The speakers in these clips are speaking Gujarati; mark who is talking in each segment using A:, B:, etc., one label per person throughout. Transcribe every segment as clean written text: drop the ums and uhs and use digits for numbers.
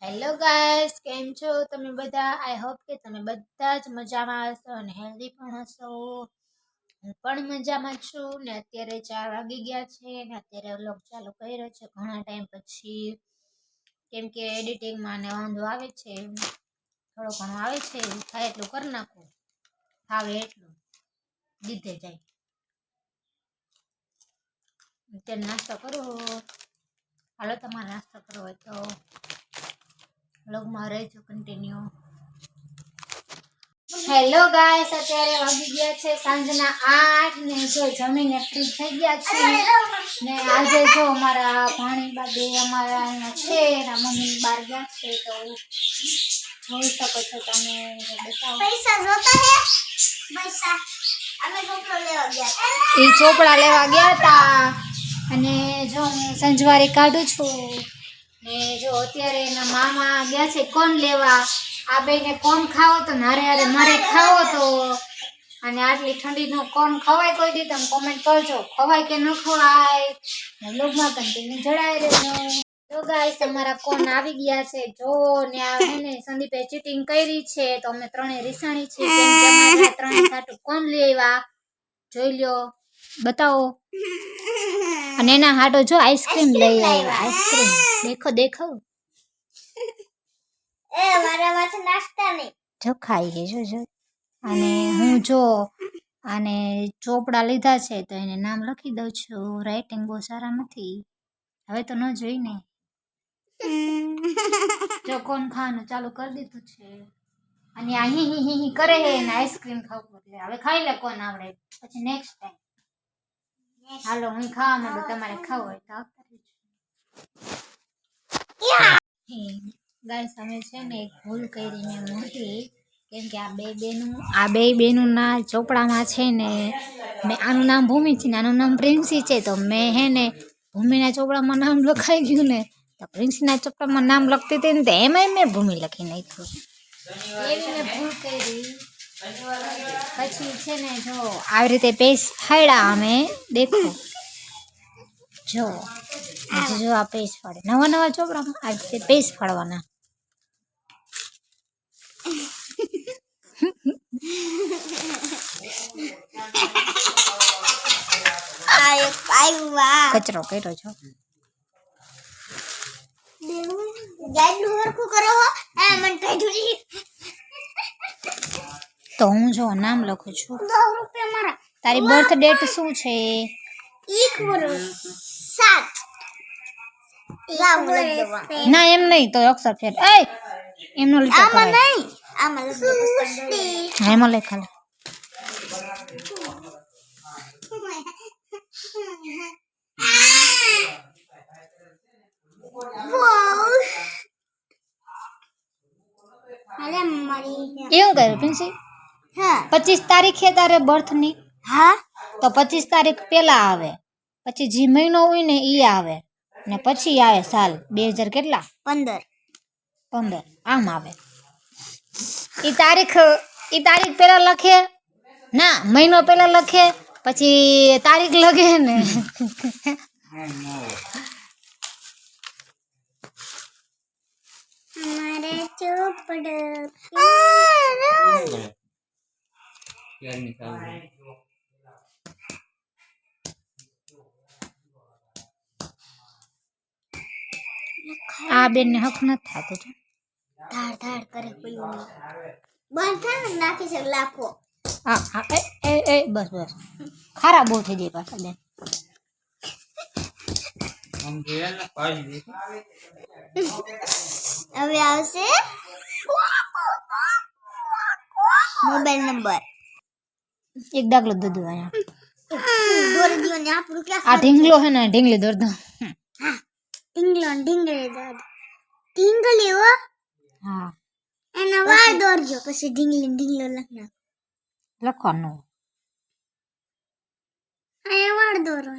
A: હેલો ગાઈસ, કેમ છો તમે બધા? આઈ હોપ કે તમે બધા જ મજામાં હશો અને હેલ્ધી પણ હશો. હું પણ મજામાં છું ને અત્યારે 4 વાગી ગયા છે ને અત્યારે વ્લોગ ચાલુ કર્યો છે ઘણા ટાઈમ પછી, કેમ કે એડિટિંગમાં ને વાંધો આવે છે, થોડો ઘણો આવે છે, થાય એટલું કરી નાખું, ફાવે એટલું દીધે જાય. અત્યારે નાસ્તો કરો, હાલો તમારે નાસ્તો કરવો હોય તો વ્લોગમાં રહેજો કન્ટિન્યુ. હેલો ગાઈસ, અત્યારે વાગી ગયા છે સાંજના 8 ને જો જમીને ફ્રી થઈ ગયા છે ને આજે જો અમારા ભાણીબા બે અમારા અહીંયા છે, એના મમ્મી બહાર ગયા છે તો જોઈ શકો છો તમે. બતાવો
B: પૈસા જોતા હે પૈસા અમે ચોપડો લેવા ગયા
A: એ ચોપડા લેવા ગયા હતા અને જો હું સંજવારી કાઢું છું ને જો અત્યારે એના મામા ગયા છે કોણ લેવા. આ બેને કોણ ખાવો તો નારે હારે મારે ખાવો તો, અને આટલી ઠંડીનો કોણ ખવાય કોઈ દી? તમે કોમેન્ટ કરજો, ખવાય કે ન ખવાય. લોગમાં કન્ટિન્યુ જડાઈ રહેજો. તો ગાઈસ અમારા કોણ આવી ગયા છે જો, ને આ એને સંદીપે ચીટિંગ કરી છે તો અમે ત્રણે રીસાણી છે, કેમ કે અમારા ત્રણે ખાટું કોણ લેવા જોઈ લ્યો, બતાવો. અને એના હાટો જો આઈસ્ક્રીમ લઈ આવ્યા, આઈસ્ક્રીમ દેખો દેખો.
B: એ મારા માથે નાસ્તા નહીં
A: જો ખાઈ ગઈ જો. અને હું જો આને ચોપડા લીધા છે તો એને નામ લખી દઉં છું. રાઇટિંગ બહુ સારા નથી, હવે તો ન જોઈ ને. જો કોણ ખાવાનું ચાલુ કરી દીધું છે અને આ હી હી હી કરે હે ને આઈસ્ક્રીમ ખાવું એટલે હવે ખાઈ લે કોણ આવડે પછી નેક્સ્ટ ટાઈમ. હાલો હું ખાવા માંડું, તમારે ખાવું હોય તો આવતા રહેજો. ગાઈસ અમે છે ને એક ભૂલ કરી મેં મોટી, કેમ કે આ બે બેનું ના ચોપડામાં છે ને મેં આનું નામ ભૂમિ છે ને આનું નામ પ્રિન્સી છે, તો મેં હે ને ભૂમિના ચોપડામાં નામ લખાઈ ગયું ને તો પ્રિન્સીના ચોપડામાં નામ લખતી હતી ને તો એમાંય મેં ભૂમિ લખી નાખ્યું. એવી મેં ભૂલ કરી. પછી છે ને જો આવી રીતે પેજ ફાડ્યા અમે, દેખો જો જો આ પેજ ફાડે નવા ચોપડામાં આવી રીતે પેજ ફાડવાના.
B: આ એક આવ્યા
A: કચરો કર્યો છો.
B: ગાડલું હરખું કરો હો એ મને કાઢ્યું
A: તો હું જો નામ લખું છું.
B: 10 રૂપિયા મારા.
A: તારી બર્થ ડેટ શું છે?
B: 1
A: ના એમ નહીં તો અક્ષર ફેર એ એમનો લીટો
B: આમાં
A: કરાય.
B: નહીં આમાં લખી
A: હા એમાં લખ ખાલી.
B: અરે મારી
A: એવું કર્યું પ્રિન્સી?
B: હા
A: 25 તારીખે તારે બર્થ ની,
B: હા
A: તો 25 તારીખ પેલા આવે, પછી જે મહિનો હોય ને ઈ આવે ને પછી આવે સાલ 2000 કેટલા 15 આમ આવે. ઈ તારીખ પેલા લખે ના, મહિનો પેલા લખે પછી તારીખ લખે ને.
B: મારે ચોપડો
A: આ બેન ને હક નથી થતો જો.
B: ધાડ ધાડ કરે પેલું બંધ થાય ને નાખી છે લાખો.
A: હા એ બસ ખારા બહુ થઈ જાય પાછા બેન.
B: હવે આવશે મોબાઈલ નંબર.
A: એક દાખલો દો અહીંયા.
B: દોરી દીઓ ને આપણું ક્યાં
A: આ ઢીંગલો હે ને ઢીંગલી દોર દો.
B: ઢીંગલી હો
A: હા
B: એના વાળ દોરજો પછી ઢીંગલો લખ નાખ.
A: લખવાનું.
B: આ વાળ દોરો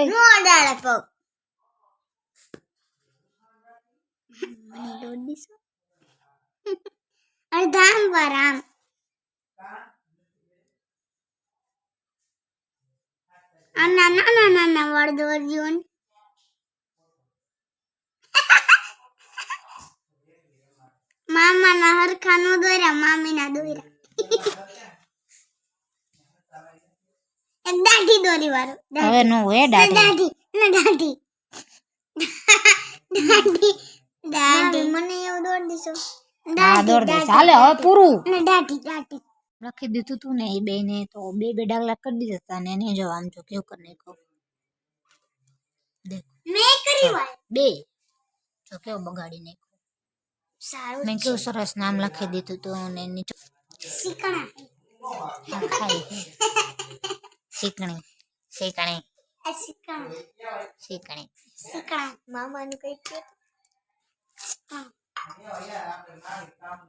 B: નો અડાડે પગ મને દોડ દીશો અડધામ પર આમ આ નાના નાના વળ દોરજો ને મામાના હરખા નો દોર્યા મામીના દોર્યા એક દાઢી દોરી વાળો
A: હવે નો હે દાઢી
B: દાઢી દાઢી દાઢી મને એવું દોડ દીશો
A: હા દોડ દે ચાલે હવે પૂરું
B: દાઢી દાઢી
A: રાખી દીધું તું ને એ બેને તો બે ડાગલા કરી દીધા હતા ને એને જો આમ જો કેવું કરી નાખ્યું દેખ
B: મેં કરી વાય
A: બે તો કેવું બગાડી નાખ્યું
B: સારું
A: મેં કેવું સરસ નામ લખી દીધું તું ને એની
B: શીકણા
A: ખાઈ શીકણી શીકણી
B: આ શીકણા
A: શીકણી
B: શીકણા મામાનું કઈ કે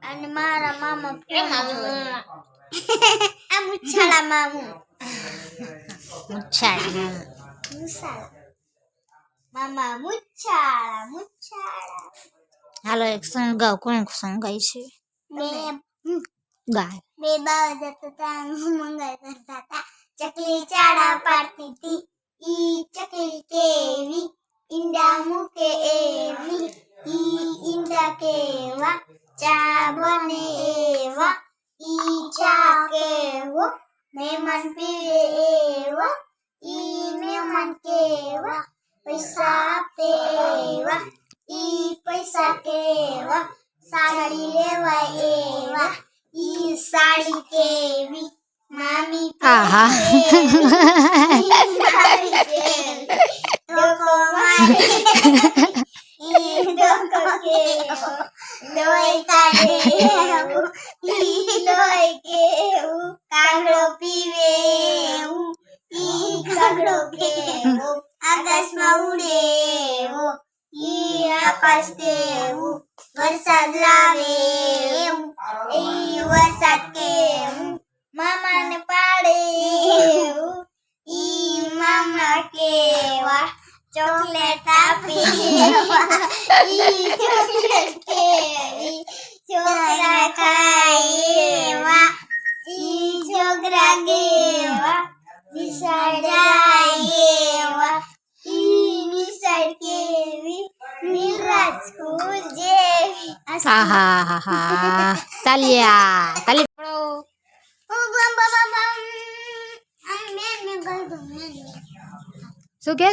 B: અને મારા મામા આ મુછાળા મામુ
A: મુછાળ
B: મુછાળા મામા મુછાળા મુછાળા
A: હાલો એક સોંગ ગાવ કોણ સોંગ ગાય છે
B: બે
A: ગાય
B: બે બાવ જતા મંગળ કરતા હતા ચકલી ચાડા પાડતી હતી ઈ ચકલી કેવી ઈંડા મૂકે એવી ઈ ઈંડા કેવા ચા બને એવા ઈ ચા કેવો મહેમાન પીવે એવા ઈ મહેમાન કેવા પૈસા આપે એવા ઈ પૈસા કેવા સાડી લેવાય એવા ઈ સાડી કેવી મામી
A: આહા
B: ધોકો મારે ઈ ધોકો કેવો લોહી કાઢે એવું ઈ લોહી કેવું કાગડો પીવે એવું ઈ કાગડો કેવો આકાશમાં ઉડે એવું ઈ આકાશ કેવું વરસાદ લાવે એવું ઈ વરસાદ કેવું મામાને પાડે એવું ઈ મામા કેવા ચોકલેટ આપી ઈ ચોકલેટ કેવી છોકરા ખાય એવા ઈ છોકરા કેવા નિશાળ જાય એવા ઈ નિશાળ કેવી નિરાજ સ્કૂલ જેવી
A: આહા તાલિયા તાલી શું કે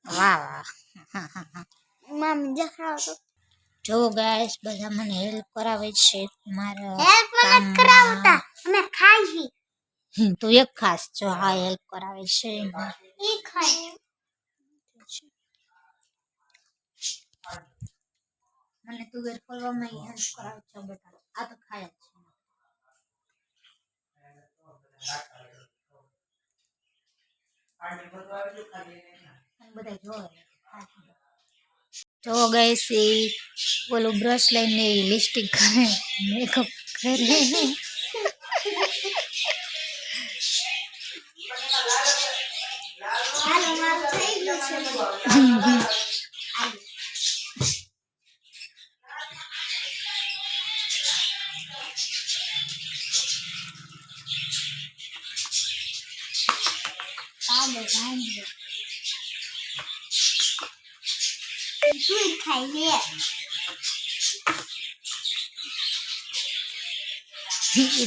A: વાહ વાહ જો ગાઈસ બધા મને હેલ્પ કરાવે છે મારા કામમાં. તું એક ખાસ જો હા હેલ્પ કરાવે છે મને તુવેર ફોલવામાં હેલ્પ કરાવે છે બેટા આ તો ખાય જ છે બધા જોવે જો ગાઈસ એ ઓલું બ્રશ લઈને લિપસ્ટિક કરે મેકઅપ કરે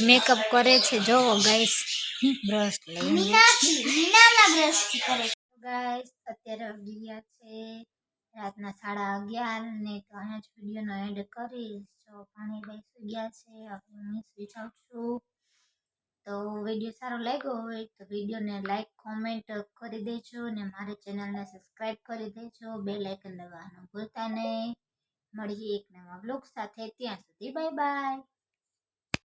A: મેકઅપ કરે છે જો ગાઈસ બ્રશ લઈને ગાઈસ અત્યારે વાગી ગયા છે રાતના 11:30 ને તો અહીંયા જ વિડીયોનો એન્ડ કરીશ જો ભાણેભાઈ સુઈ ગયા છે હવે હું સુઈ જાઉં છું તો વિડીયો સારો લાગ્યો હોય તો વિડીયોને લાઈક કોમેન્ટ કરી દેજો અને મારી ચેનલને સબસ્ક્રાઈબ કરી દેજો બેલ આઇકન દબાવવાનું ભૂલતા નહીં મળીએ એક નવા બ્લોગ સાથે ત્યાં સુધી બાય બાય